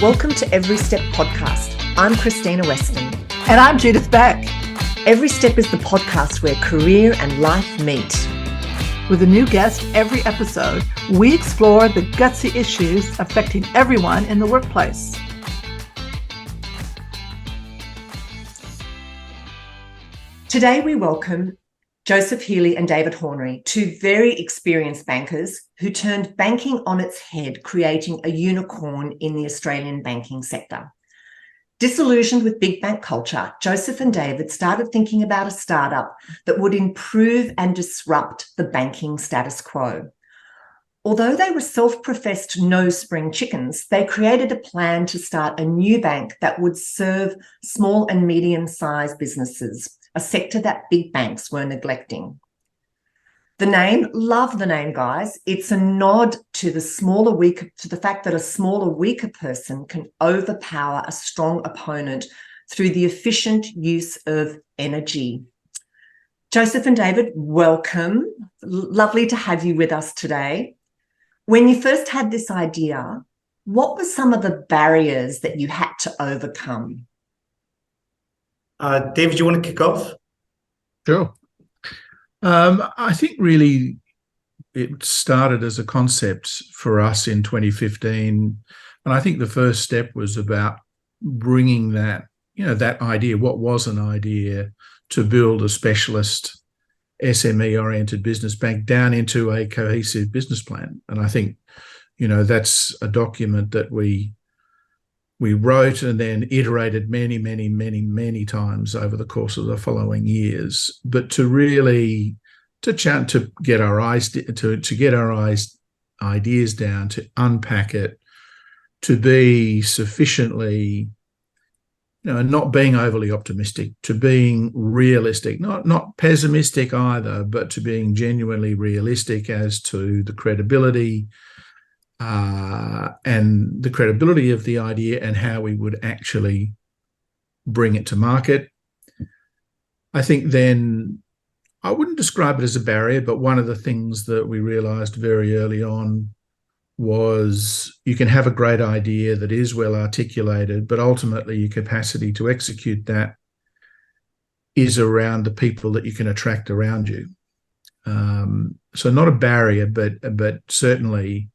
Welcome to Every Step Podcast. I'm Krystyna, Weston. And I'm Judith, Beck. Every Step is the podcast where career and life meet. With a new guest every episode, we explore the gutsy issues affecting everyone in the workplace. Today we welcome Joseph Healy and David Hornery, two very experienced bankers who turned banking on its head, creating a unicorn in the Australian banking sector. Disillusioned with big bank culture, Joseph and David started thinking about a startup that would improve and disrupt the banking status quo. Although they were self-professed no spring chickens, they created a plan to start a new bank that would serve small and medium-sized businesses, a sector that big banks were neglecting. The name, love the name, guys. It's a nod to the fact that a smaller, weaker person can overpower a strong opponent through the efficient use of energy. Joseph and David, welcome. Lovely to have you with us today. When you first had this idea, what were some of the barriers that you had to overcome? David, do you want to kick off? Sure. I think really it started as a concept for us in 2015. And I think the first step was about bringing that idea, what was an idea, to build a specialist SME-oriented business bank down into a cohesive business plan. And I think, that's a document that we wrote and then iterated many times over the course of the following years. But to really to get our ideas down, to unpack it, to be sufficiently, not being overly optimistic, to being realistic, not pessimistic either, but to being genuinely realistic as to the credibility and the credibility of the idea and how we would actually bring it to market. I think then I wouldn't describe it as a barrier, but one of the things that we realized very early on was you can have a great idea that is well articulated, but ultimately your capacity to execute that is around the people that you can attract around you. So not a barrier, but certainly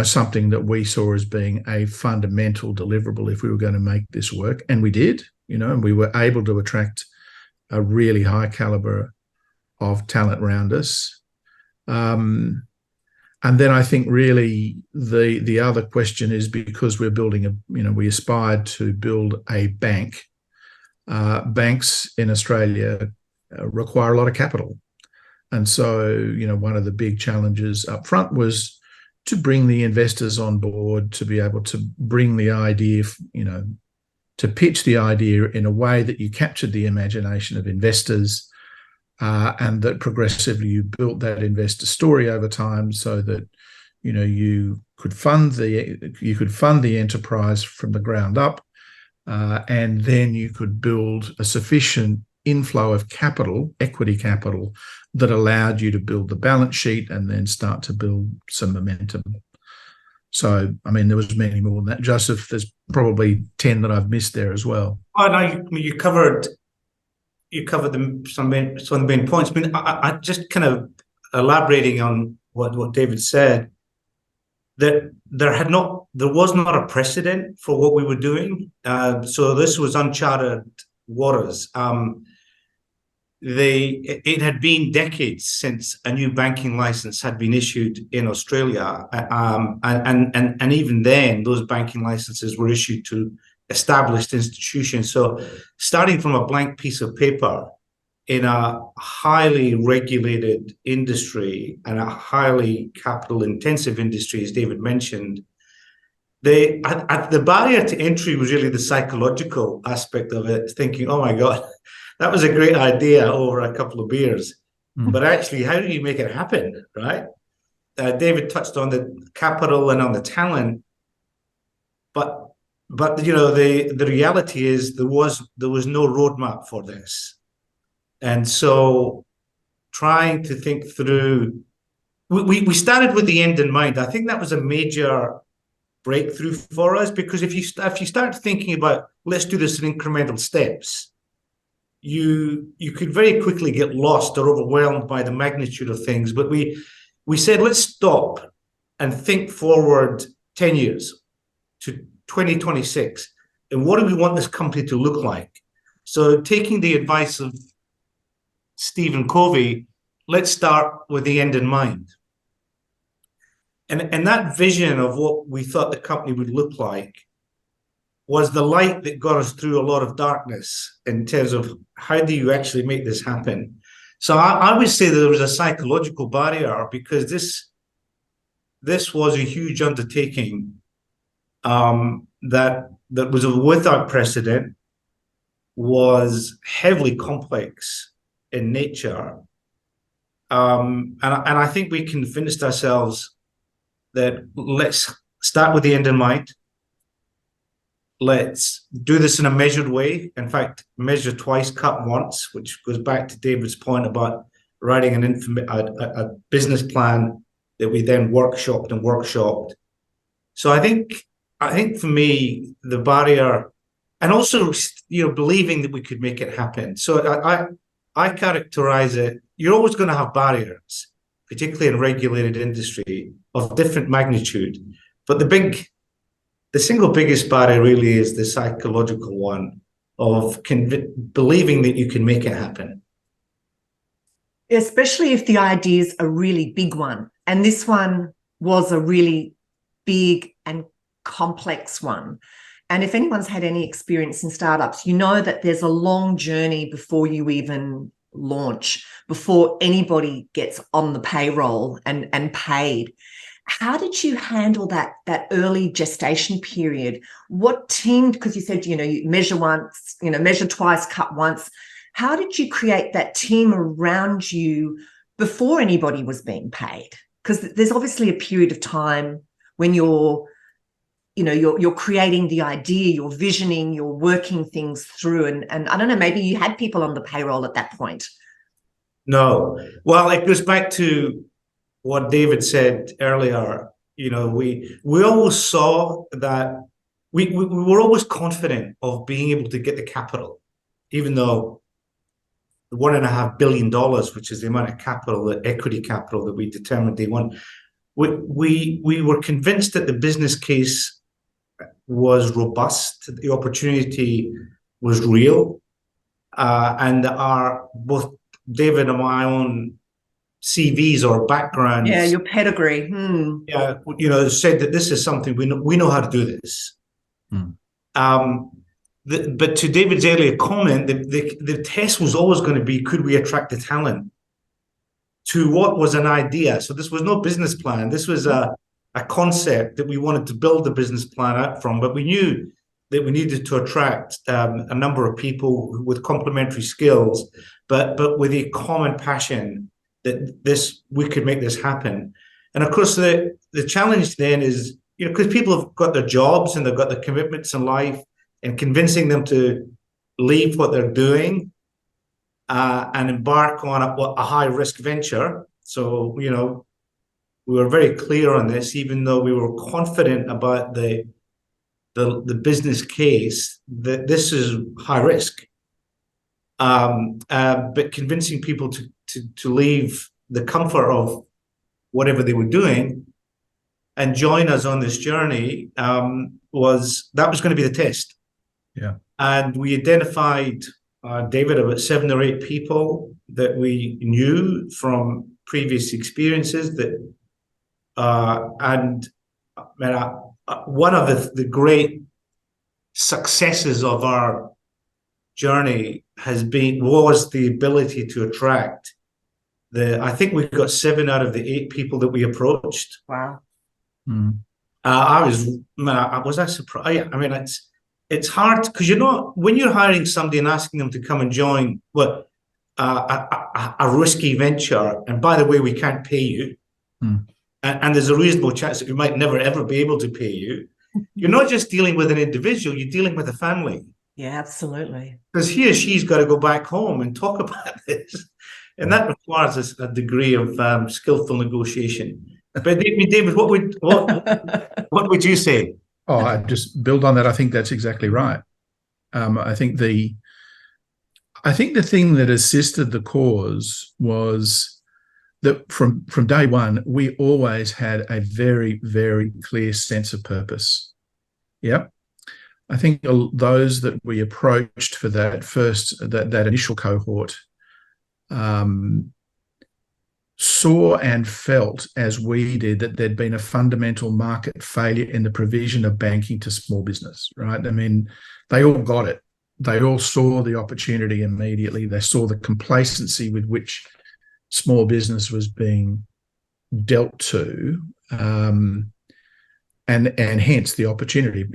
something that we saw as being a fundamental deliverable if we were going to make this work. And we did, and we were able to attract a really high caliber of talent around us. And then I think really the other question is, because we're building we aspired to build a bank. Banks in Australia require a lot of capital. And so, one of the big challenges up front was to bring the investors on board, to be able to bring the idea, to pitch the idea in a way that you captured the imagination of investors, and that progressively you built that investor story over time, so that you could fund the enterprise from the ground up, and then you could build a sufficient inflow of capital, equity capital, that allowed you to build the balance sheet and then start to build some momentum. So, there was many more than that. Joseph, there's probably 10 that I've missed there as well. Oh, no, you covered some of the main points. I just kind of elaborating on what David said, that there was not a precedent for what we were doing. So this was uncharted waters. It had been decades since a new banking license had been issued in Australia, and even then, those banking licenses were issued to established institutions. So, starting from a blank piece of paper in a highly regulated industry and a highly capital-intensive industry, as David mentioned, the barrier to entry was really the psychological aspect of it. Thinking, "Oh my God, that was a great idea over a couple of beers." But actually, how do you make it happen, right? David touched on the capital and on the talent, but the reality is there was no roadmap for this, and so trying to think through, we started with the end in mind. I think that was a major breakthrough for us, because if you start thinking about, let's do this in incremental steps, you could very quickly get lost or overwhelmed by the magnitude of things. But we said, let's stop and think forward 10 years to 2026. And what do we want this company to look like? So taking the advice of Stephen Covey, let's start with the end in mind. And that vision of what we thought the company would look like was the light that got us through a lot of darkness in terms of how do you actually make this happen. So I would say that there was a psychological barrier, because this was a huge undertaking that was without precedent, was heavily complex in nature. And I think we convinced ourselves that let's start with the end in mind. Let's do this in a measured way. In fact, measure twice, cut once, which goes back to David's point about writing a business plan that we then workshopped. So I think for me, the barrier, and also, believing that we could make it happen. So I characterize it, you're always going to have barriers, particularly in regulated industry, of different magnitude. But the single biggest barrier really is the psychological one of believing that you can make it happen. Especially if the idea is a really big one. And this one was a really big and complex one. And if anyone's had any experience in startups, you know that there's a long journey before you even launch, before anybody gets on the payroll and paid. How did you handle that early gestation period? What team, because you said, you measure once, measure twice, cut once. How did you create that team around you before anybody was being paid? Because there's obviously a period of time when you're creating the idea, you're visioning, you're working things through. And I don't know, maybe you had people on the payroll at that point. No. Well, it goes back to what David said earlier. We always saw that we were always confident of being able to get the capital, even though the $1.5 billion, which is the amount of capital, the equity capital that we determined they want, we were convinced that the business case was robust, the opportunity was real, and both David and my own CVs or backgrounds. Yeah, your pedigree. Yeah, said that this is something we know how to do this. But to David's earlier comment, the test was always going to be, could we attract the talent to what was an idea? So this was no business plan. This was a concept that we wanted to build the business plan out from, but we knew that we needed to attract a number of people with complementary skills, but with a common passion that we could make this happen. And of course, the challenge then is, because people have got their jobs and they've got their commitments in life, and convincing them to leave what they're doing and embark on a high-risk venture. So, we were very clear on this, even though we were confident about the business case, that this is high risk. But convincing people to leave the comfort of whatever they were doing and join us on this journey was going to be the test. Yeah. And we identified, David, about 7 or 8 people that we knew from previous experiences one of the great successes of our journey was the ability to attract I think we got 7 out of the 8 people that we approached. Wow. I was surprised. I mean, it's hard because when you're hiring somebody and asking them to come and join a risky venture, and by the way, we can't pay you, and there's a reasonable chance that we might never ever be able to pay you. You're not just dealing with an individual; you're dealing with a family. Yeah, absolutely. Because he or she's got to go back home and talk about this, and that requires a degree of skillful negotiation. But David, what would you say? Oh, I just build on that. I think that's exactly right. I think the thing that assisted the cause was that from day one, we always had a very, very clear sense of purpose. Yep. I think those that we approached for that initial cohort saw and felt, as we did, that there'd been a fundamental market failure in the provision of banking to small business, right? I mean, they all got it. They all saw the opportunity immediately. They saw the complacency with which small business was being dealt to, and hence the opportunity.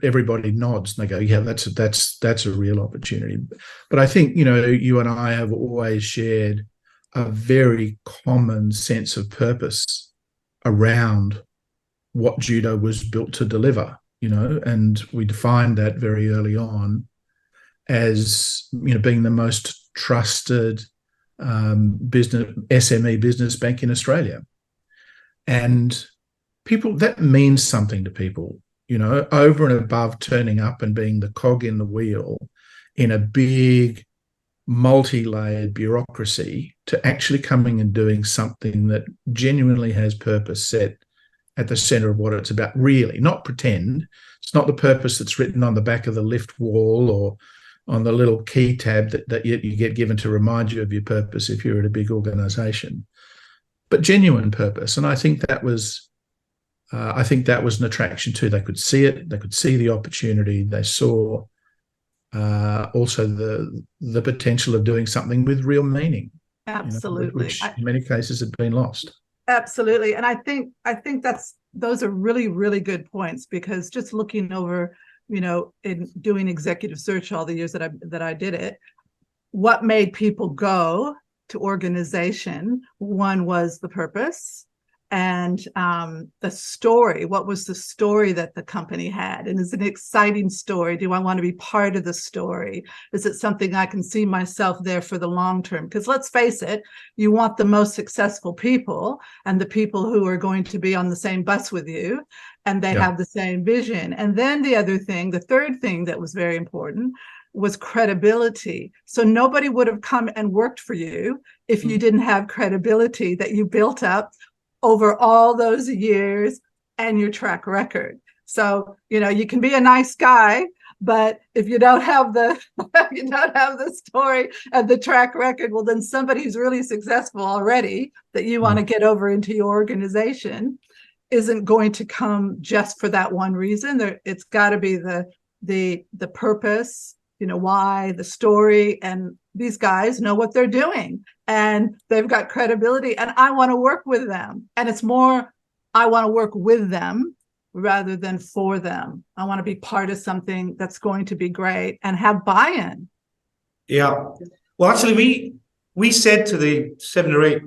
Everybody nods and they go, yeah, that's a real opportunity. But I think, you and I have always shared a very common sense of purpose around what judo was built to deliver, and we defined that very early on as, being the most trusted SME business bank in Australia. And people, that means something to people, over and above turning up and being the cog in the wheel in a big multi-layered bureaucracy, to actually coming and doing something that genuinely has purpose set at the center of what it's about, really, not pretend. It's not the purpose that's written on the back of the lift wall or on the little key tab that you get given to remind you of your purpose if you're at a big organization, but genuine purpose. And I think that was an attraction too. They could see it. They could see the opportunity. They saw also the potential of doing something with real meaning. Absolutely. Which in many cases had been lost. Absolutely. And I think those are really, really good points, because just looking over, in doing executive search all the years that I did it, what made people go to organization, one was the purpose and the story. What was the story that the company had? And is it an exciting story? Do I want to be part of the story? Is it something I can see myself there for the long term? Because let's face it, you want the most successful people and the people who are going to be on the same bus with you, and they have the same vision. And then the third thing that was very important was credibility. So nobody would have come and worked for you if you didn't have credibility that you built up over all those years and your track record. So, you can be a nice guy, but if you don't have the story and the track record, well, then somebody who's really successful already that you want to get over into your organization isn't going to come just for that one reason. It's got to be the purpose, why, the story, and these guys know what they're doing and they've got credibility, and I want to work with them. And it's more, I want to work with them rather than for them. I want to be part of something that's going to be great and have buy-in. Yeah. Well, actually, we said to the 7 or 8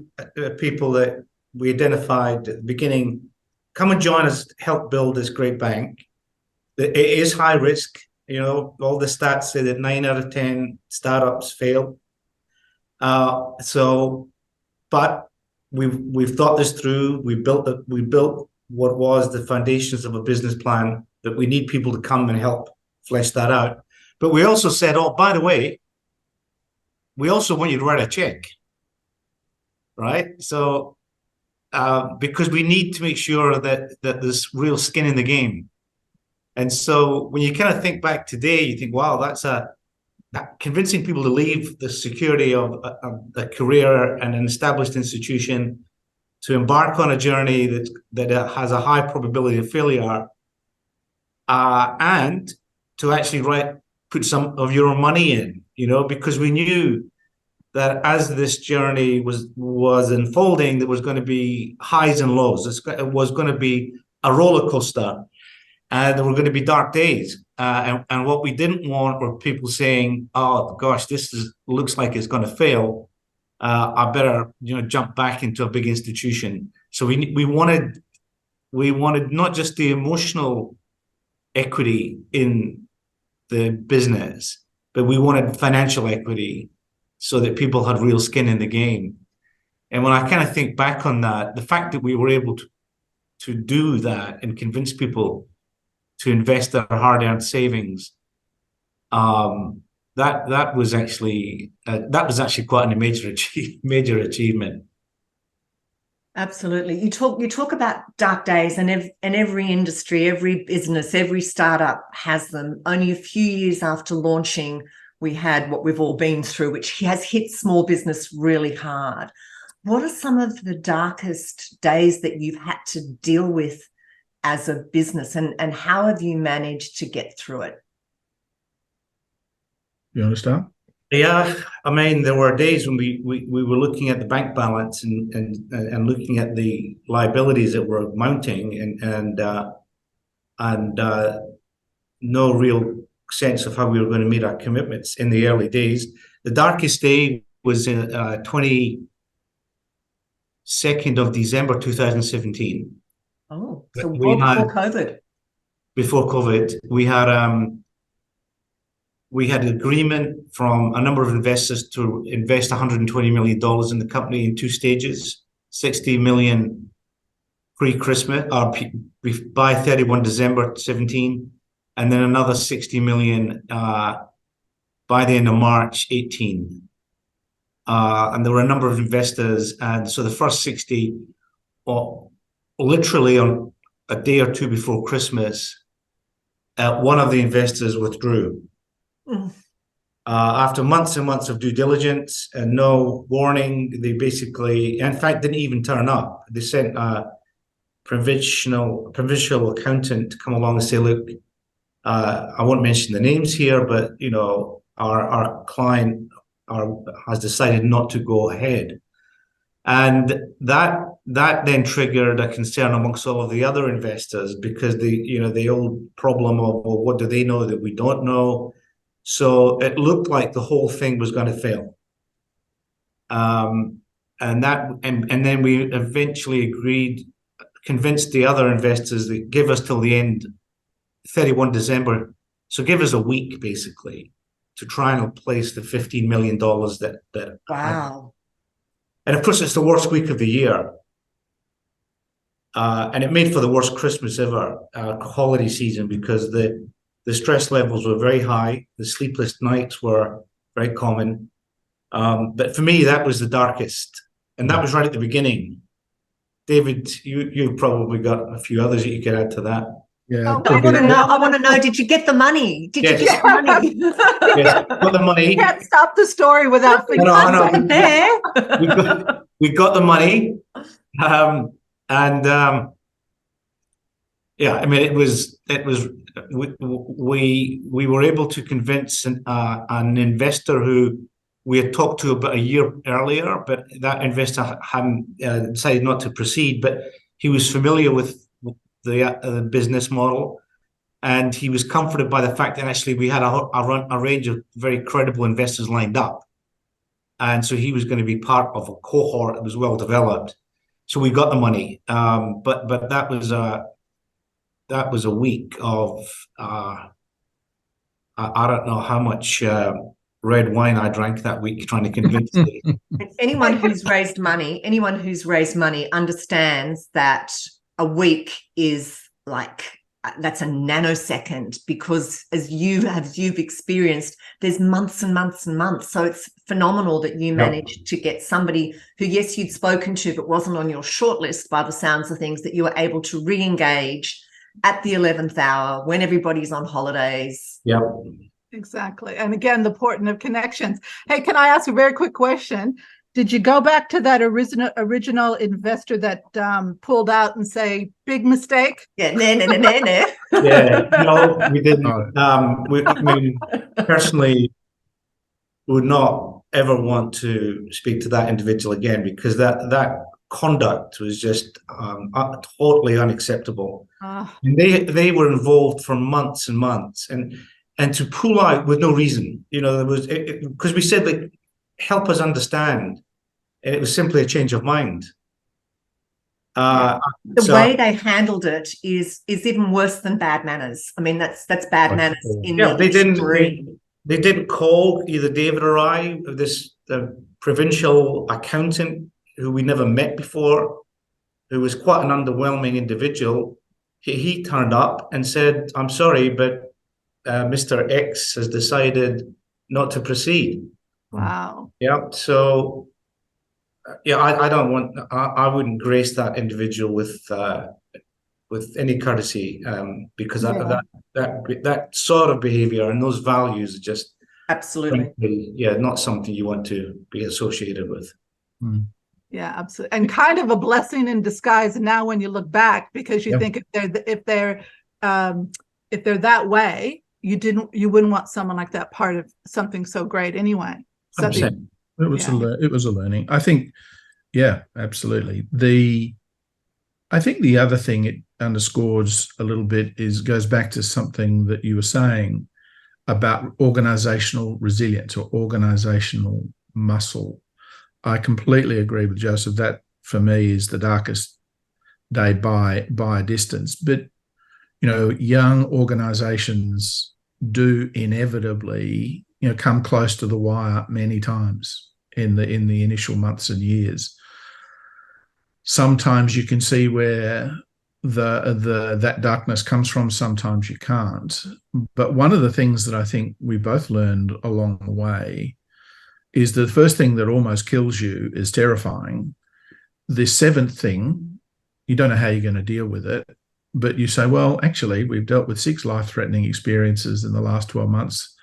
people that we identified at the beginning, come and join us, help build this great bank. It is high risk. All the stats say that 9 out of 10 startups fail. But we've thought this through. We built what was the foundations of a business plan, that we need people to come and help flesh that out. But we also said, oh, by the way, we also want you to write a check, right? So because we need to make sure that there's real skin in the game. And so when you kind of think back today, you think, wow, that's convincing people to leave the security of a career and an established institution to embark on a journey that has a high probability of failure, and to actually put some of your own money in, because we knew that as this journey was unfolding, there was going to be highs and lows. It was going to be a roller coaster. And there were going to be dark days. And what we didn't want were people saying, oh, gosh, looks like it's going to fail. I better, jump back into a big institution. So we wanted not just the emotional equity in the business, but we wanted financial equity so that people had real skin in the game. And when I kind of think back on that, the fact that we were able to do that and convince people to invest their hard-earned savings, that was actually quite a major achievement. Absolutely. You talk about dark days, and every industry, every business, every startup has them. Only a few years after launching, we had what we've all been through, which has hit small business really hard. What are some of the darkest days that you've had to deal with as a business, and how have you managed to get through it? You want to start? Yeah, I mean, there were days when we were looking at the bank balance and looking at the liabilities that were mounting, and no real sense of how we were going to meet our commitments in the early days. The darkest day was in 22nd of December 2017. Oh, so before COVID. Before COVID, we had an agreement from a number of investors to invest $120 million in the company in two stages: 60 million pre-Christmas, or by 31 December 17, and then another 60 million by the end of March 18. And there were a number of investors, and so the first 60, literally on a day or two before Christmas, one of the investors withdrew. After months and months of due diligence and no warning, they basically, in fact, didn't even turn up. They sent a provincial accountant to come along and say, look, I won't mention the names here, but our client has decided not to go ahead. And that then triggered a concern amongst all of the other investors, because the old problem of, well, what do they know that we don't know? So it looked like the whole thing was going to fail. And then we eventually convinced the other investors that give us till the end, 31 December. So give us a week, basically, to try and replace the $15 million that. Wow. And of course, it's the worst week of the year. And it made for the worst Christmas ever, holiday season, because the stress levels were very high. The sleepless nights were very common. But for me, that was the darkest. And that was right at the beginning. David, you've probably got a few others that you could add to that. Yeah. I want to know, did you get the money? Did you get the money? Yes, got the money. You can't stop the story without thinking. We got the money. Yeah, I mean, it was we were able to convince an investor who we had talked to about a year earlier, but that investor hadn't decided not to proceed. But he was familiar with the business model, and he was comforted by the fact that actually we had a range of very credible investors lined up, and so he was going to be part of a cohort that was well developed. So we got the money, but that was a week of I don't know how much red wine I drank that week trying to convince me. Anyone who's raised money understands that a week is like, that's a nanosecond, because as you've experienced, there's months and months and months. So it's phenomenal that you managed to get somebody who, yes, you'd spoken to, but wasn't on your shortlist by the sounds of things, that you were able to re-engage at the 11th hour when everybody's on holidays. Yeah. Exactly. And again, the importance of connections. Hey, can I ask a very quick question? Did you go back to that original investor that pulled out and say, big mistake? Yeah, no. Yeah, no, we didn't. I mean, personally, would not ever want to speak to that individual again, because that conduct was just totally unacceptable. And they were involved for months and months, and to pull out with no reason, there was, because we said, like, help us understand, and it was simply a change of mind. The way they handled it is even worse than bad manners. I mean, that's bad manners in the extreme. They didn't call either David or I, the provincial accountant who we never met before, who was quite an underwhelming individual, he turned up and said, "I'm sorry, but Mr. X has decided not to proceed." Wow. Yeah. So, yeah, I wouldn't grace that individual with any courtesy, because that sort of behavior and those values are just Absolutely. not something you want to be associated with. Yeah, absolutely. And kind of a blessing in disguise now when you look back, because you think if they're that way, you wouldn't want someone like that part of something so great anyway. So it was a learning. I think, yeah, absolutely. I think the other thing it underscores a little bit goes back to something that you were saying about organizational resilience or organizational muscle. I completely agree with Joseph. That for me is the darkest day by a distance. But, you know, young organizations do inevitably, you know, come close to the wire many times in the initial months and years. Sometimes you can see where that darkness comes from, sometimes you can't. But one of the things that I think we both learned along the way is the first thing that almost kills you is terrifying. The seventh thing, you don't know how you're going to deal with it, but you say, well, actually, we've dealt with 6 life-threatening experiences in the last 12 months.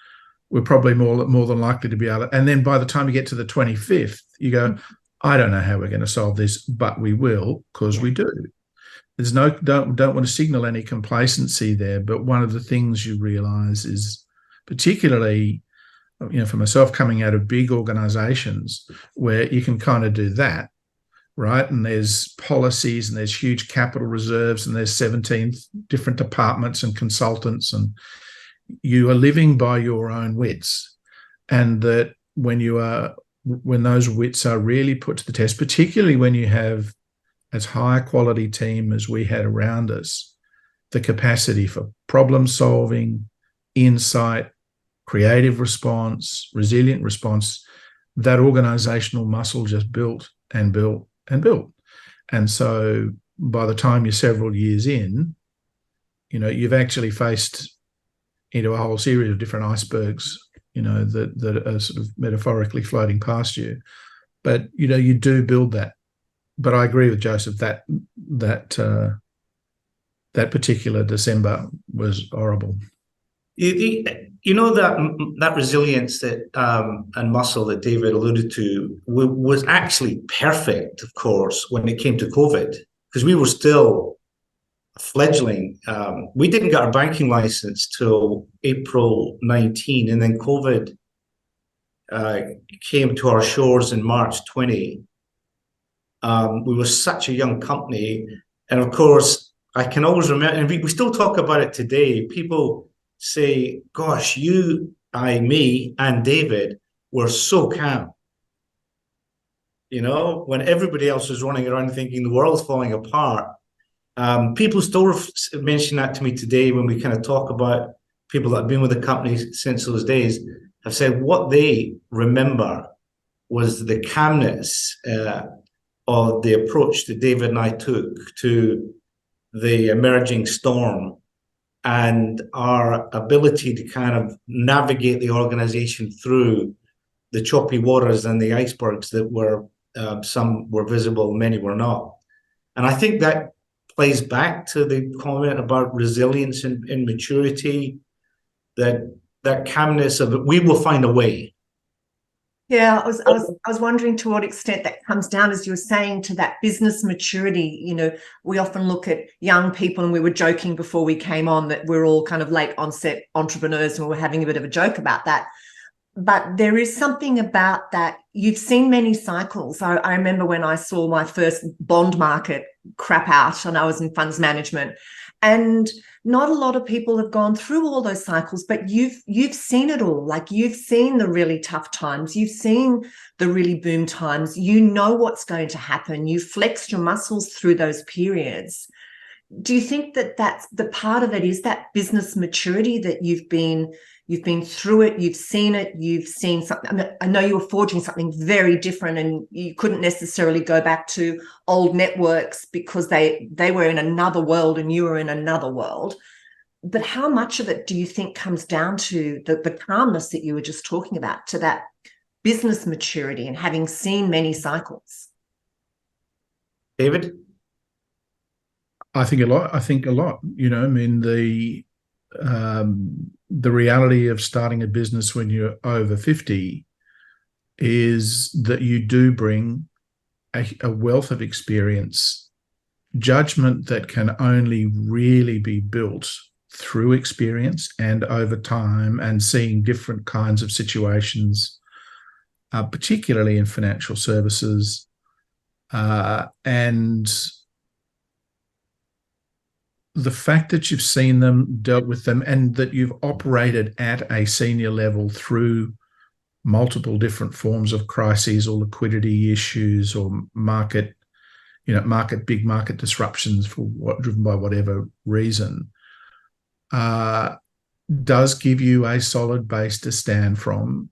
We're probably more than likely to be able to. And then by the time you get to the 25th, you go, I don't know how we're going to solve this, but we will, because we do. There's don't want to signal any complacency there, but one of the things you realize is, particularly, you know, for myself coming out of big organizations where you can kind of do that, right? And there's policies and there's huge capital reserves and there's 17 different departments and consultants, and you are living by your own wits. And that when those wits are really put to the test, particularly when you have as high a quality team as we had around us, the capacity for problem solving, insight, creative response, resilient response, that organizational muscle just built and built and built. And so by the time you're several years in, you know, you've actually faced into a whole series of different icebergs, you know, that are sort of metaphorically floating past you. But, you know, you do build that. But I agree with Joseph that particular December was horrible. You know, that resilience that and muscle that David alluded to was actually perfect, of course, when it came to COVID, because we were still fledgling. We didn't get our banking license till April 19, and then COVID came to our shores in March 20. We were such a young company, and of course, I can always remember, and we still talk about it today. People say, gosh, you, me, and David were so calm. You know, when everybody else was running around thinking the world's falling apart. People still mention that to me today when we kind of talk about people that have been with the company since those days, have said what they remember was the calmness of the approach that David and I took to the emerging storm, and our ability to kind of navigate the organization through the choppy waters and the icebergs that were, some were visible, many were not. And I think that plays back to the comment about resilience and maturity, that calmness of it. We will find a way. Yeah, I was wondering to what extent that comes down, as you were saying, to that business maturity. You know, we often look at young people, and we were joking before we came on that we're all kind of late onset entrepreneurs, and we're having a bit of a joke about that. But there is something about that. You've seen many cycles. I remember when I saw my first bond market crap out, and I was in funds management, and not a lot of people have gone through all those cycles, but you've seen it all. Like, you've seen the really tough times, you've seen the really boom times, you know what's going to happen, you flexed your muscles through those periods. Do you think that that's the part of it, is that business maturity that you've been You've been through it, you've seen something. I mean, I know you were forging something very different, and you couldn't necessarily go back to old networks because they were in another world and you were in another world. But how much of it do you think comes down to the calmness that you were just talking about, to that business maturity and having seen many cycles? David? I think a lot. You know, I mean, the reality of starting a business when you're over 50 is that you do bring a wealth of experience, judgment that can only really be built through experience and over time, and seeing different kinds of situations, particularly in financial services, and the fact that you've seen them, dealt with them, and that you've operated at a senior level through multiple different forms of crises or liquidity issues or big market disruptions driven by whatever reason, does give you a solid base to stand from.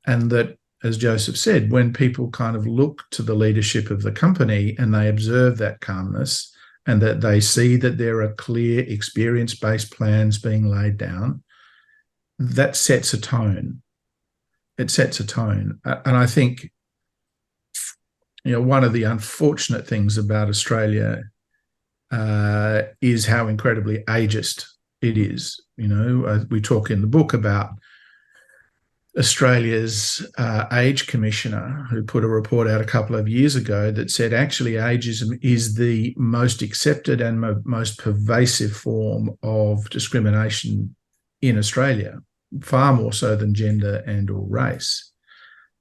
And that, as Joseph said, when people kind of look to the leadership of the company and they observe that calmness, and that they see that there are clear experience-based plans being laid down, that sets a tone. It sets a tone. And I think, one of the unfortunate things about Australia is how incredibly ageist it is. We talk in the book about Australia's age commissioner, who put a report out a couple of years ago that said actually ageism is the most accepted and most pervasive form of discrimination in Australia, far more so than gender and or race.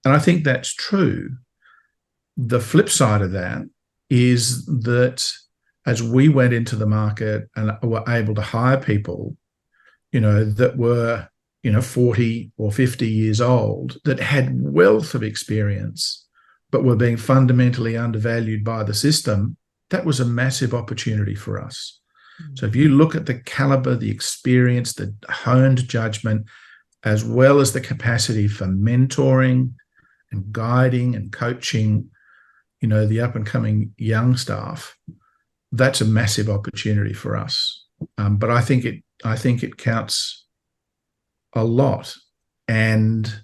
And I think that's true. The flip side of that is that as we went into the market and were able to hire people, that were 40 or 50 years old, that had wealth of experience, but were being fundamentally undervalued by the system, that was a massive opportunity for us. Mm-hmm. So if you look at the caliber, the experience, the honed judgment, as well as the capacity for mentoring and guiding and coaching, the up and coming young staff, that's a massive opportunity for us. But I think it counts a lot. And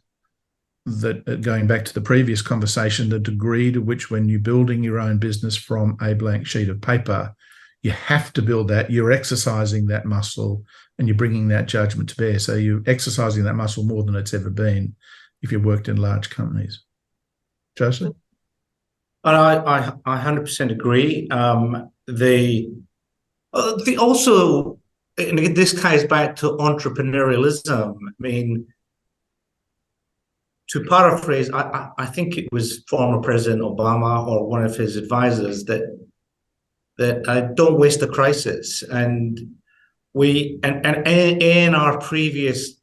that, going back to the previous conversation, the degree to which, when you're building your own business from a blank sheet of paper, you have to build that, you're exercising that muscle and you're bringing that judgment to bear. So you're exercising that muscle more than it's ever been if you've worked in large companies. Joseph? I 100% agree. Also, and this ties back to entrepreneurialism. I mean, to paraphrase, I think it was former President Obama or one of his advisors that don't waste a crisis. And in our previous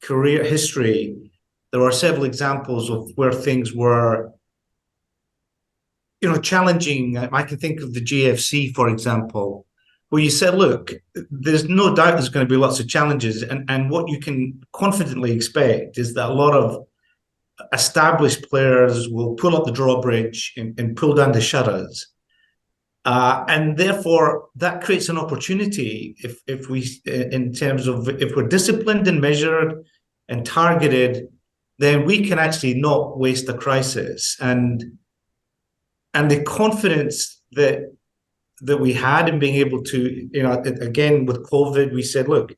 career history, there are several examples of where things were, challenging. I can think of the GFC, for example, where you said, look, there's no doubt there's going to be lots of challenges. And what you can confidently expect is that a lot of established players will pull up the drawbridge and pull down the shutters. And therefore, that creates an opportunity if we're disciplined and measured and targeted, then we can actually not waste a crisis. And the confidence that we had in being able to, again, with COVID, we said, look,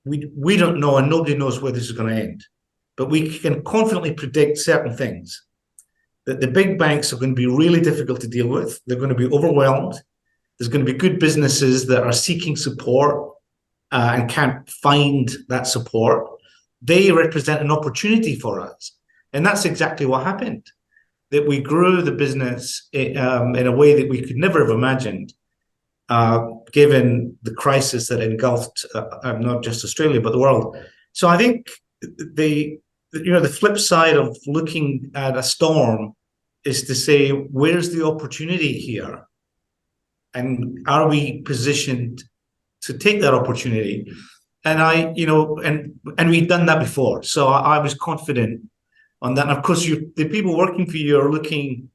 we don't know, and nobody knows where this is going to end, but we can confidently predict certain things. That the big banks are going to be really difficult to deal with. They're going to be overwhelmed. There's going to be good businesses that are seeking support and can't find that support. They represent an opportunity for us. And that's exactly what happened. That we grew the business in a way that we could never have imagined, given the crisis that engulfed not just Australia, but the world. So I think the flip side of looking at a storm is to say, where's the opportunity here? And are we positioned to take that opportunity? I, and we'd done that before, so I was confident on that. And of course, the people working for you are looking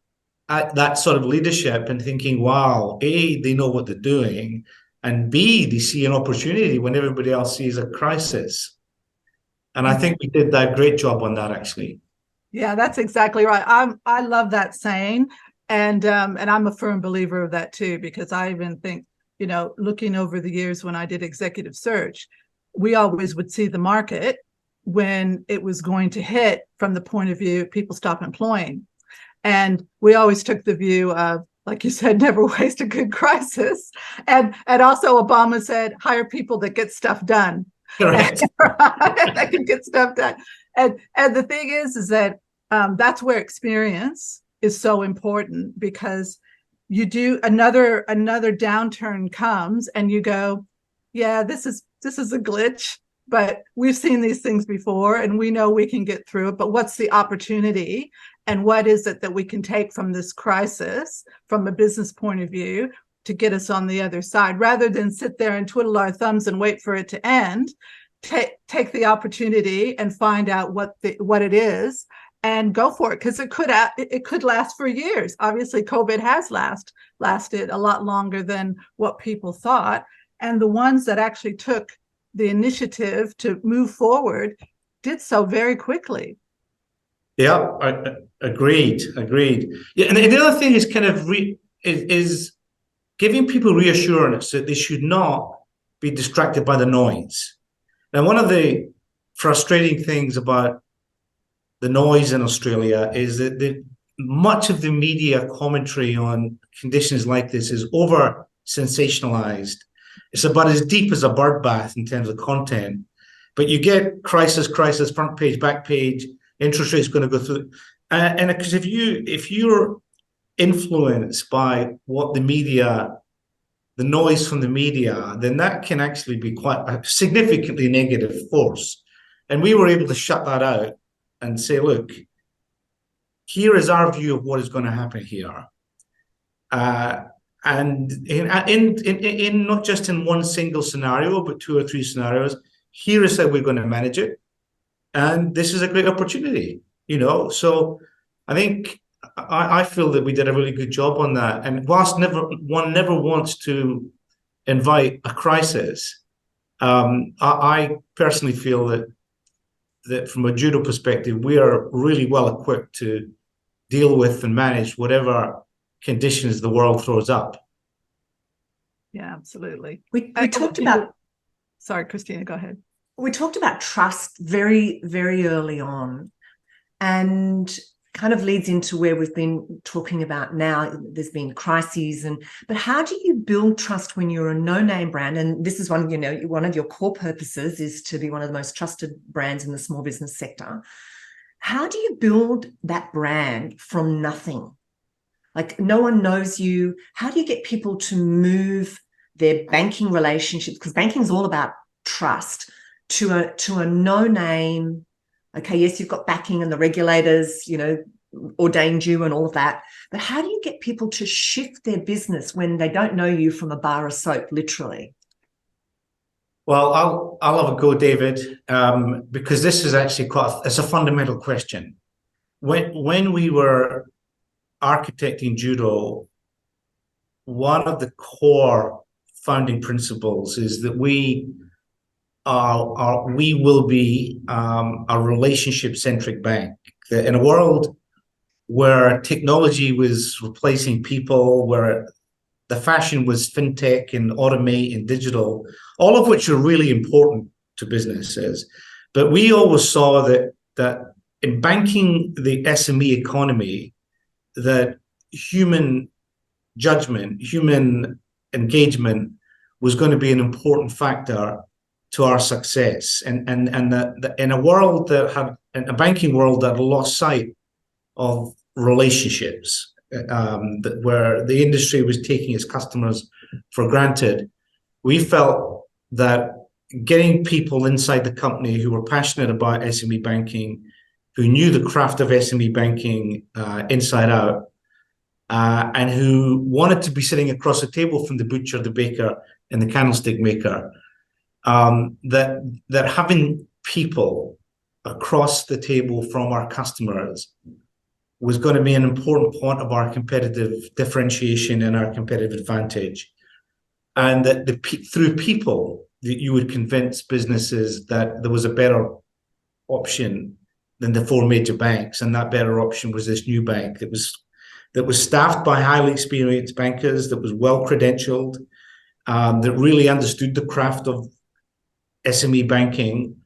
at that sort of leadership and thinking, wow, A, they know what they're doing, and B, they see an opportunity when everybody else sees a crisis. And I think we did that great job on that, actually. Yeah, that's exactly right. I love that saying, and I'm a firm believer of that too, because I even think, looking over the years when I did executive search, we always would see the market when it was going to hit from the point of view people stop employing. And we always took the view of, like you said, never waste a good crisis. And also Obama said, hire people that get stuff done. Correct. That can get stuff done. And the thing is that that's where experience is so important, because you do another downturn comes and you go, yeah, this is a glitch, but we've seen these things before and we know we can get through it. But what's the opportunity, and what is it that we can take from this crisis from a business point of view to get us on the other side, rather than sit there and twiddle our thumbs and wait for it to end? Take the opportunity and find out what it is and go for it, because it could last for years. Obviously, COVID has lasted a lot longer than what people thought, and the ones that actually took the initiative to move forward did so very quickly. Yeah, agreed. Yeah, and the other thing is kind of is giving people reassurance that they should not be distracted by the noise. Now, one of the frustrating things about the noise in Australia is that much of the media commentary on conditions like this is over sensationalized. It's about as deep as a bird bath in terms of content, but you get crisis, front page, back page, interest rates going to go through. And because if you're influenced by what the media, the noise from the media, then that can actually be quite a significantly negative force. And we were able to shut that out and say, look, here is our view of what is going to happen here. And in not just in one single scenario, but 2 or 3 scenarios, here is how we're going to manage it. And this is a great opportunity, So I think I feel that we did a really good job on that. And whilst one never wants to invite a crisis, I personally feel that from a judo perspective, we are really well equipped to deal with and manage whatever conditions the world throws up. Yeah, absolutely. We talked about. Sorry, Krystyna, go ahead. We talked about trust very, very early on, and kind of leads into where we've been talking about now. There's been crises, but how do you build trust when you're a no-name brand? And this is one of your core purposes is to be one of the most trusted brands in the small business sector. How do you build that brand from nothing? Like, no one knows you. How do you get people to move their banking relationships? Because banking is all about trust, to a no-name. Okay, yes, you've got backing and the regulators, ordained you and all of that. But how do you get people to shift their business when they don't know you from a bar of soap, literally? Well, I'll have a go, David, because this is actually it's a fundamental question. When we were architecting judo, one of the core founding principles is that we will be a relationship-centric bank. That in a world where technology was replacing people, where the fashion was fintech and automate and digital, all of which are really important to businesses, but we always saw that in banking the SME economy, that human judgment, human engagement was going to be an important factor to our success, and that in a world that had, in a banking world that lost sight of relationships, where the industry was taking its customers for granted, we felt that getting people inside the company who were passionate about SME banking, who knew the craft of SME banking inside out, and who wanted to be sitting across the table from the butcher, the baker, and the candlestick maker, that having people across the table from our customers was going to be an important part of our competitive differentiation and our competitive advantage. And that through people, that you would convince businesses that there was a better option than the four major banks, and that better option was this new bank that was staffed by highly experienced bankers, that was well credentialed, that really understood the craft of SME banking,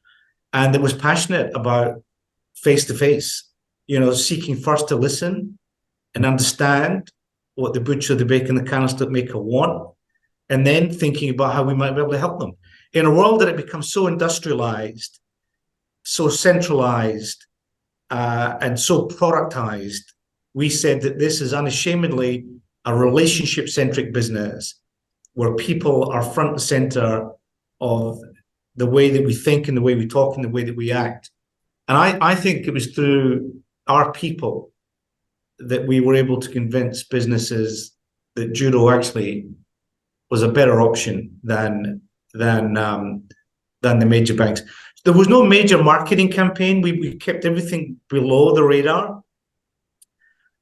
and that was passionate about face-to-face, seeking first to listen and understand what the butcher, the baker, and the candlestick maker want, and then thinking about how we might be able to help them. In a world that it becomes so industrialized, so centralized, and so productized, we said that this is unashamedly a relationship-centric business where people are front and center of the way that we think and the way we talk and the way that we act. And I think it was through our people that we were able to convince businesses that Judo actually was a better option than the major banks. There was no major marketing campaign. We kept everything below the radar.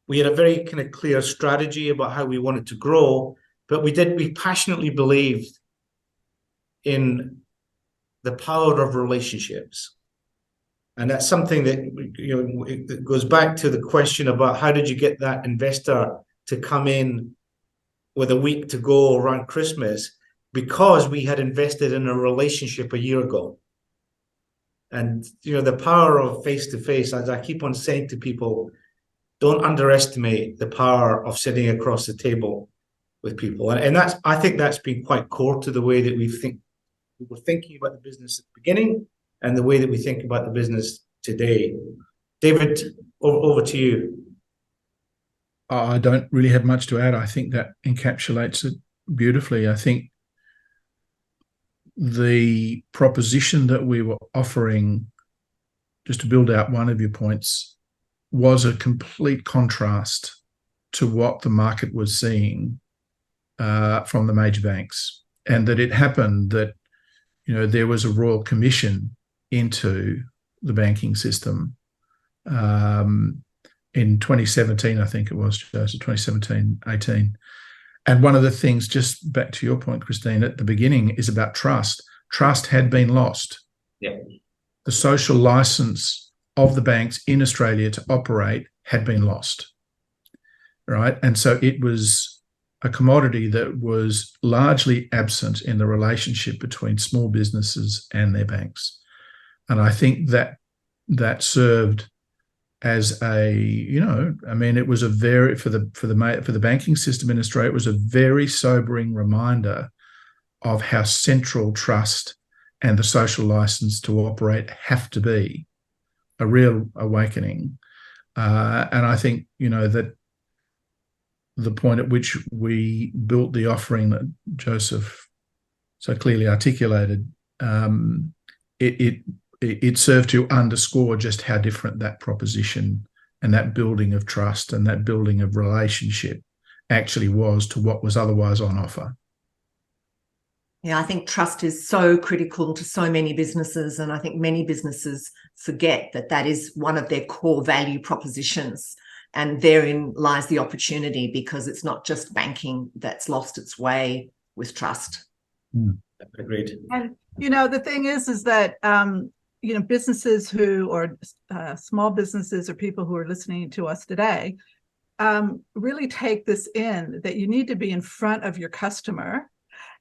We had a very kind of clear strategy about how we wanted to grow, but we passionately believed in the power of relationships. And that's something that, it goes back to the question about how did you get that investor to come in with a week to go around Christmas, because we had invested in a relationship a year ago. And, the power of face-to-face, as I keep on saying to people, don't underestimate the power of sitting across the table with people. And I think that's been quite core to the way that we were thinking about the business at the beginning and the way that we think about the business today. David, over to you. I don't really have much to add. I think that encapsulates it beautifully. I think the proposition that we were offering, just to build out one of your points, was a complete contrast to what the market was seeing from the major banks. And that it happened that, there was a royal commission into the banking system in 2017, I think it was, Joseph, 2017, 18. And one of the things, just back to your point, Krystyna, at the beginning, is about trust. Trust had been lost. Yeah. The social license of the banks in Australia to operate had been lost, right? And so it was a commodity that was largely absent in the relationship between small businesses and their banks. And I think that served as it was a very, for the banking system in Australia, it was a very sobering reminder of how central trust and the social license to operate have to be, a real awakening. And I think, that the point at which we built the offering that Joseph so clearly articulated, it served to underscore just how different that proposition and that building of trust and that building of relationship actually was to what was otherwise on offer. Yeah, I think trust is so critical to so many businesses, and I think many businesses forget that is one of their core value propositions, and therein lies the opportunity, because it's not just banking that's lost its way with trust. Agreed. And, the thing is that, businesses or small businesses or people who are listening to us today really take this in, that you need to be in front of your customer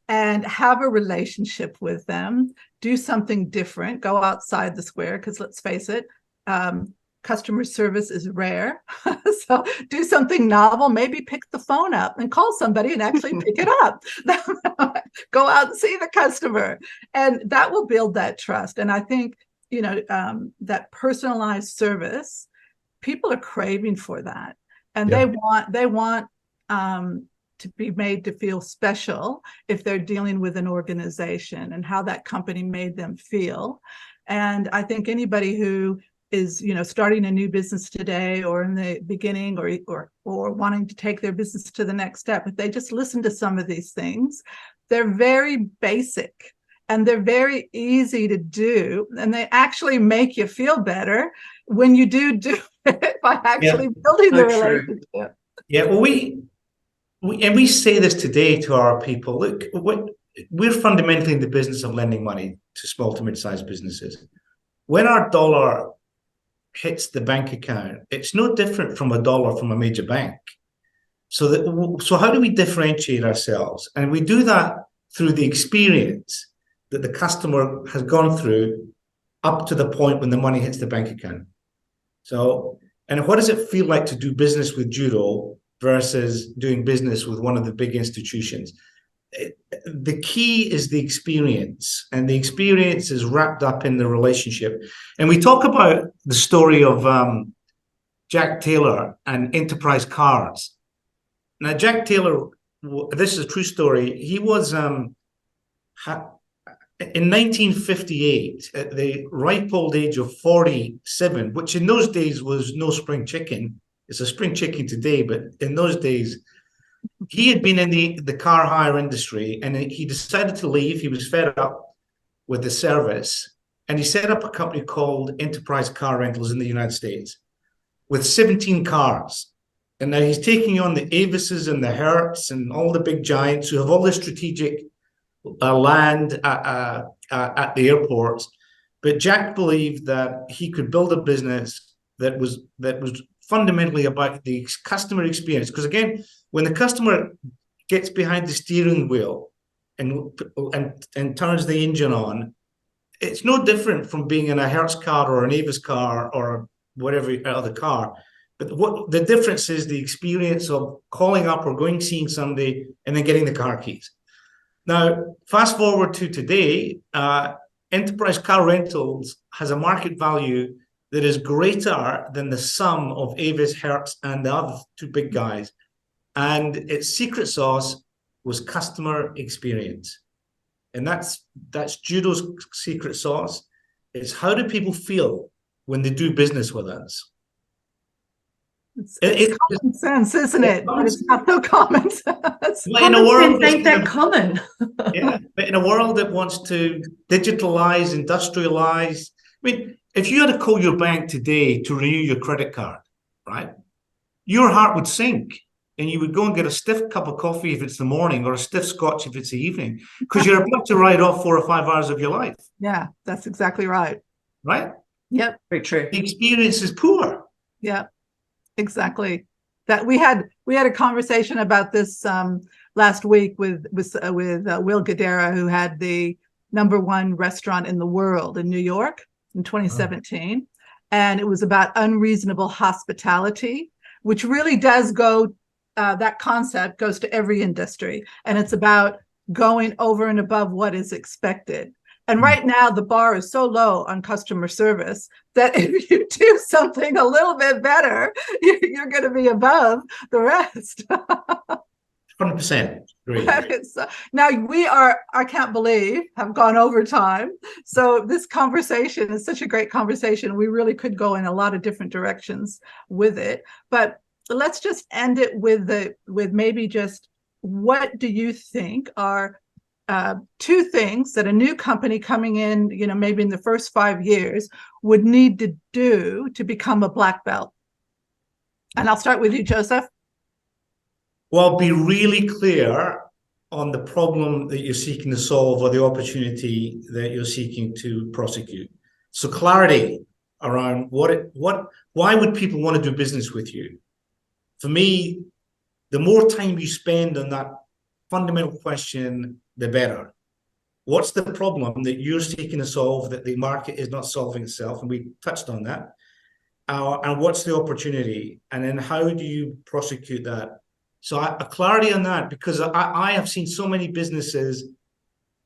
and have a relationship with them, do something different, go outside the square, because let's face it, customer service is rare. So do something novel, maybe pick the phone up and call somebody and actually pick it up. Go out and see the customer, and that will build that trust. And I think, that personalized service, people are craving for that. And they want to be made to feel special if they're dealing with an organization and how that company made them feel. And I think anybody who is, starting a new business today or in the beginning or wanting to take their business to the next step, if they just listen to some of these things, they're very basic. and they're very easy to do, and they actually make you feel better when you do it by actually building the relationship. Yeah, well, we say this today to our people. Look, we're fundamentally in the business of lending money to small to mid-sized businesses. When our dollar hits the bank account, it's no different from a dollar from a major bank. So how do we differentiate ourselves? And we do that through the experience that the customer has gone through up to the point when the money hits the bank account. So, and what does it feel like to do business with Judo versus doing business with one of the big institutions? The key is the experience, and the experience is wrapped up in the relationship. And we talk about the story of Jack Taylor and Enterprise Cards. Now, Jack Taylor, this is a true story. He was in 1958, at the ripe old age of 47, which in those days was no spring chicken. It's a spring chicken today, but in those days, he had been in the car hire industry, and he decided to leave. He was fed up with the service, and he set up a company called Enterprise Car Rentals in the United States with 17 cars. And now he's taking on the Avises and the Hertz and all the big giants who have all the strategic land at the airports. But Jack believed that he could build a business that was fundamentally about the customer experience. Because again, when the customer gets behind the steering wheel and turns the engine on, it's no different from being in a Hertz car or an Avis car or whatever other car. But what the difference is the experience of calling up or going seeing somebody and then getting the car keys. Now, fast forward to today, Enterprise Car Rentals has a market value that is greater than the sum of Avis, Hertz, and the other two big guys. And its secret sauce was customer experience. And that's Judo's secret sauce. It's how do people feel when they do business with us? It's common sense, isn't it? But it's not so common sense. In a world ain't that common. Yeah, but in a world that wants to digitalize, industrialize. I mean, if you had to call your bank today to renew your credit card, right? Your heart would sink, and you would go and get a stiff cup of coffee if it's the morning, or a stiff scotch if it's the evening, because you're about to write off 4 or 5 hours of your life. Yeah, that's exactly right. Right? Yep. Very true. The experience is poor. Yeah, exactly. That we had a conversation about this last week with Will Guidera, who had the #1 restaurant in the world in New York in 2017, and it was about unreasonable hospitality, which really does go. That concept goes to every industry, and it's about going over and above what is expected. And right now, the bar is so low on customer service that if you do something a little bit better, you're going to be above the rest. 100%. Now I can't believe, have gone over time. So this conversation is such a great conversation. We really could go in a lot of different directions with it. But let's just end it with maybe just, what do you think are 2 things that a new company coming in, maybe in the first 5 years would need to do to become a black belt? And I'll start with you, Joseph. Well, be really clear on the problem that you're seeking to solve or the opportunity that you're seeking to prosecute. So clarity around why would people want to do business with you? For me, the more time you spend on that fundamental question, the better. What's the problem that you're seeking to solve that the market is not solving itself? And we touched on that. And what's the opportunity? And then how do you prosecute that? So a clarity on that, because I have seen so many businesses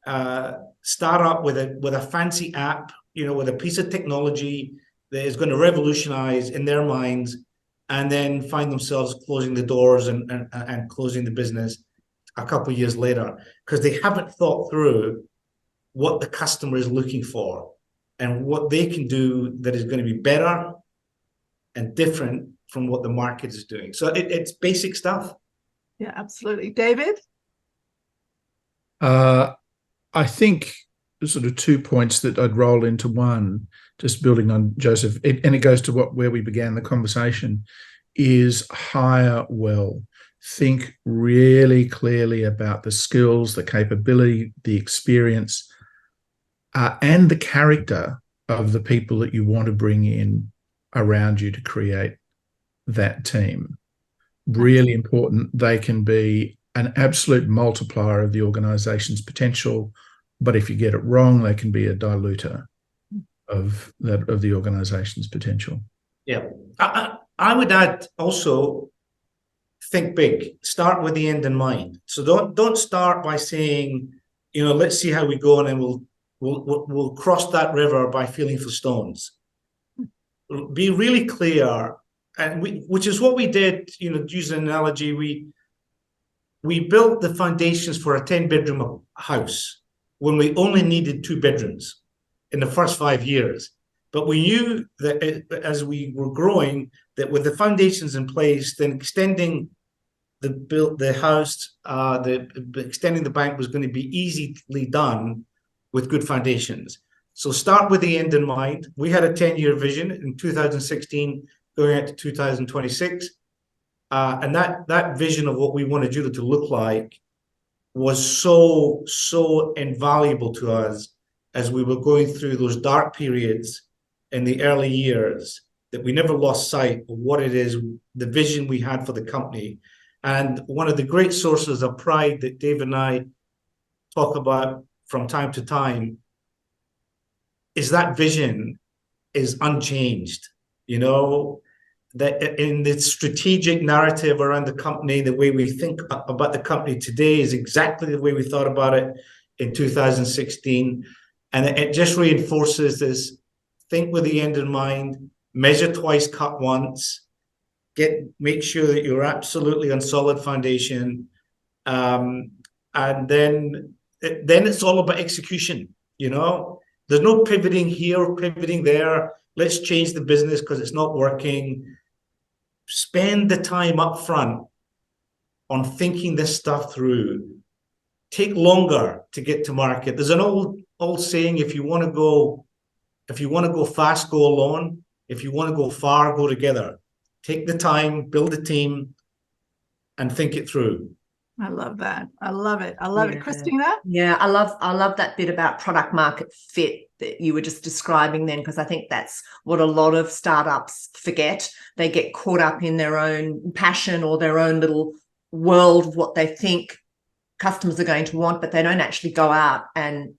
start up with a fancy app, with a piece of technology that is going to revolutionize in their minds, and then find themselves closing the doors and closing the business a couple of years later, because they haven't thought through what the customer is looking for and what they can do that is going to be better and different from what the market is doing. So it's basic stuff. Yeah, absolutely. David? I think sort of 2 points that I'd roll into one, just building on Joseph, and it goes to where we began the conversation, is hire well. Think really clearly about the skills, the capability, the experience, and the character of the people that you want to bring in around you to create that team. Really important. They can be an absolute multiplier of the organization's potential, but if you get it wrong, they can be a diluter of the organization's potential. Yeah. I would add also, think big. Start with the end in mind. So don't start by saying, let's see how we go, and then we'll cross that river by feeling for stones. Be really clear, and which is what we did. Use an analogy, we built the foundations for a 10-bedroom house when we only needed 2 bedrooms in the first 5 years. But we knew that as we were growing, that with the foundations in place, then extending the house, extending the bank was going to be easily done with good foundations. So start with the end in mind. We had a 10-year vision in 2016 going out to 2026. And that vision of what we wanted Judo to look like was so invaluable to us as we were going through those dark periods in the early years, that we never lost sight of what it is, the vision we had for the company. And one of the great sources of pride that Dave and I talk about from time to time is that vision is unchanged. That in the strategic narrative around the company, the way we think about the company today is exactly the way we thought about it in 2016. And it just reinforces this: think with the end in mind, measure twice, cut once, make sure that you're absolutely on solid foundation. And then it's all about execution. There's no pivoting here or pivoting there. Let's change the business because it's not working. Spend the time up front on thinking this stuff through. Take longer to get to market. There's an old saying: if you want to go fast, go alone. If you want to go far, go together. Take the time, build a team, and think it through. I love that. I love it. I love it. Krystyna? Yeah, I love that bit about product market fit that you were just describing then, because I think that's what a lot of startups forget. They get caught up in their own passion or their own little world of what they think customers are going to want, but they don't actually go out and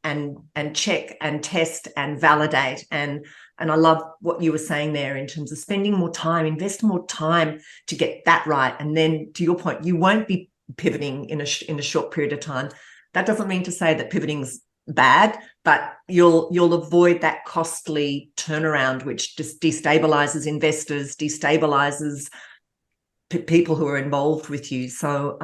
check and test and validate. And I love what you were saying there in terms of spending more time, invest more time to get that right. And then, to your point, you won't be pivoting in a short period of time. That doesn't mean to say that pivoting's bad, but you'll avoid that costly turnaround, which just destabilizes investors, destabilizes people who are involved with you. So,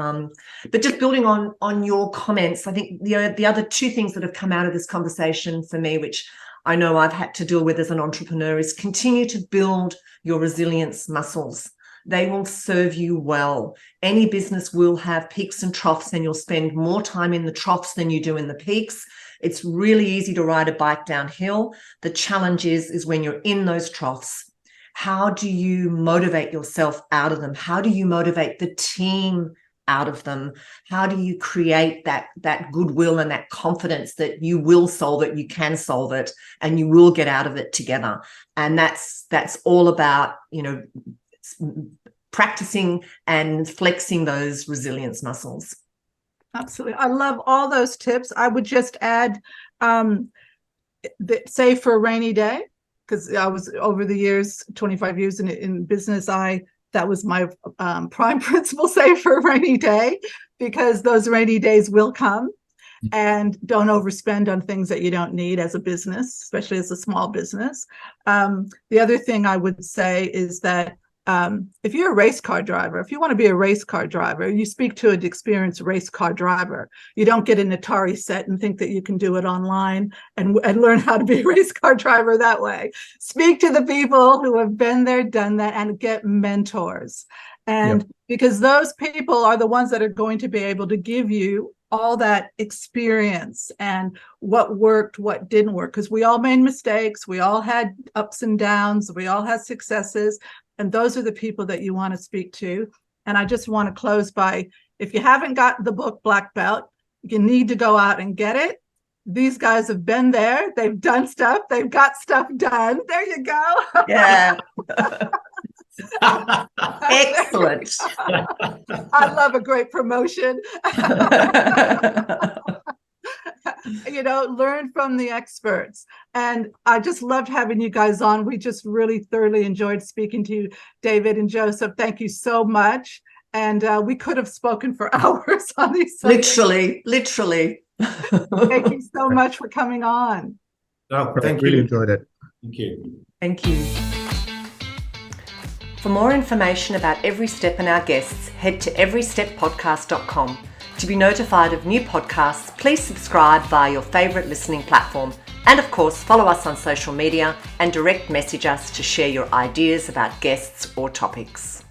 but just building on your comments, I think the other 2 things that have come out of this conversation for me, which I know I've had to deal with as an entrepreneur, is continue to build your resilience muscles. They will serve you well. Any business will have peaks and troughs, and you'll spend more time in the troughs than you do in the peaks. It's really easy to ride a bike downhill. The challenge is when you're in those troughs, how do you motivate yourself out of them? How do you motivate the team out of them? How do you create that goodwill and that confidence that you will solve it, you can solve it, and you will get out of it together? And that's all about, practicing and flexing those resilience muscles. Absolutely. I love all those tips. I would just add, save for a rainy day, because I was, over the years, 25 years in business, that was my prime principle: save for a rainy day, because those rainy days will come. And don't overspend on things that you don't need as a business, especially as a small business. The other thing I would say is that if you're a race car driver, if you want to be a race car driver, you speak to an experienced race car driver. You don't get an Atari set and think that you can do it online and learn how to be a race car driver that way. Speak to the people who have been there, done that, and get mentors. And because those people are the ones that are going to be able to give you all that experience and what worked, what didn't work, because we all made mistakes. We all had ups and downs. We all had successes. And those are the people that you want to speak to. And I just want to close by, if you haven't got the book Black Belt, you need to go out and get it. These guys have been there. They've done stuff. They've got stuff done. There you go. Yeah. Excellent. I love a great promotion. Learn from the experts. And I just loved having you guys on. We just really thoroughly enjoyed speaking to you, David and Joseph. Thank you so much. And we could have spoken for hours on these subjects. Literally. Thank you so much for coming on. No, thank Really you. enjoyed it. Thank you. Thank you. For more information about Every Step and our guests, head to everysteppodcast.com. To be notified of new podcasts, please subscribe via your favourite listening platform. And of course, follow us on social media and direct message us to share your ideas about guests or topics.